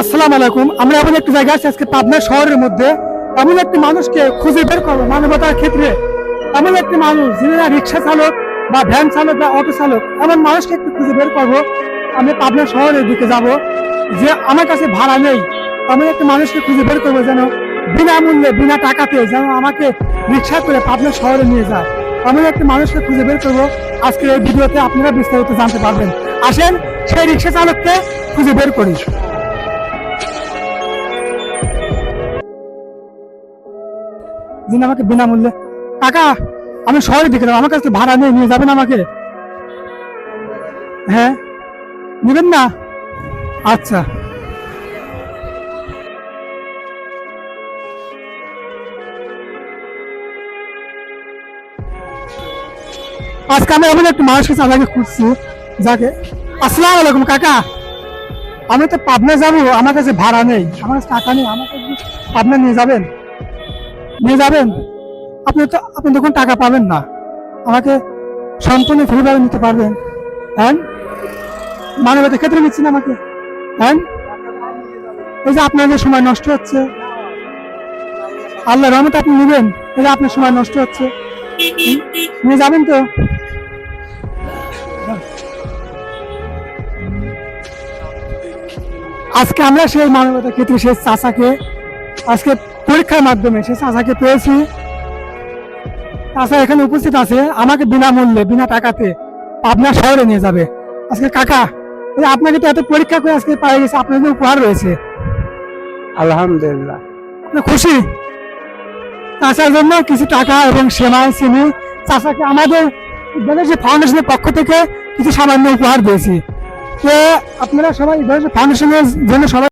আসসালামু আলাইকুম। আমরা এমন একটি জায়গায় আছি আজকে পাবনা শহরের মধ্যে। এমন একটি মানুষকে খুঁজে বের করবো মানবতার ক্ষেত্রে। এমন একটি মানুষ যিনি না রিক্সা চালক বা ভ্যান চালক বা অটো চালক, এমন মানুষকে একটু খুঁজে বের করবো। আমি পাবনা শহরের দিকে যাব, যে আমার কাছে ভাড়া নেই, এমন একটি মানুষকে খুঁজে বের করবো যেন বিনামূল্যে বিনা টাকাতে যেন আমাকে রিক্সা করে পাবনা শহরে নিয়ে যায়। এমন একটি মানুষকে খুঁজে বের করবো। আজকের এই ভিডিওতে আপনারা বিস্তারিত জানতে পারবেন। আসেন সেই রিক্সা চালককে খুঁজে বের করি। যিনি আমাকে বিনামূল্যে, কাকা আমি শহরের দিকে যাবো, আমার কাছে ভাড়া নেই, নিয়ে যাবেন আমাকে? হ্যাঁ, নেবেন না? আচ্ছা, আজকে আমি এমন একটা মানুষের চালাকে খুঁজছি যাকে। আসসালামু আলাইকুম কাকা, আমি তো পাবনা যাবো, আমার কাছে ভাড়া নেই, আমার কাছে টাকা নেই, আমাকে কি পাবনা নিয়ে যাবেন? নিয়ে যাবেন? আপনি তখন টাকা পাবেন না, আমাকে সম্পূর্ণ ফ্রিভাবে নিতে পারবেন? হ্যাঁ, মানবতার ক্ষেত্রে নিচ্ছেন আমাকে? হ্যাঁ, এই যে আপনাদের সময় নষ্ট হচ্ছে, আল্লাহ রহমতে আপনি নেবেন, এই যে আপনার সময় নষ্ট হচ্ছে, নিয়ে যাবেন তো? আজকে আমরা সেই মানবতার ক্ষেত্রে সেই চাচাকে আজকে পরীক্ষার মাধ্যমে সেই চাচাকে পেয়েছি। চাচা এখানে উপস্থিত আছে, আমাকে বিনামূল্যে বিনা টাকাতে পাবনা শহরে নিয়ে যাবে। আজকে কাকা, এই যে আপনাকে তো এত পরীক্ষা করে আজকে পাওয়া গেছে, আপনার যে উপহার রয়েছে, আলহামদুলিল্লাহ। আপনি খুশি? চাচার জন্য কিছু টাকা এবং সেমাই চিনি চাচাকে আমাদের ফাউন্ডেশনের পক্ষ থেকে কিছু সামান্য উপহার দিয়েছি। তো আপনারা সবাই ফাউন্ডেশনের জন্য সবাই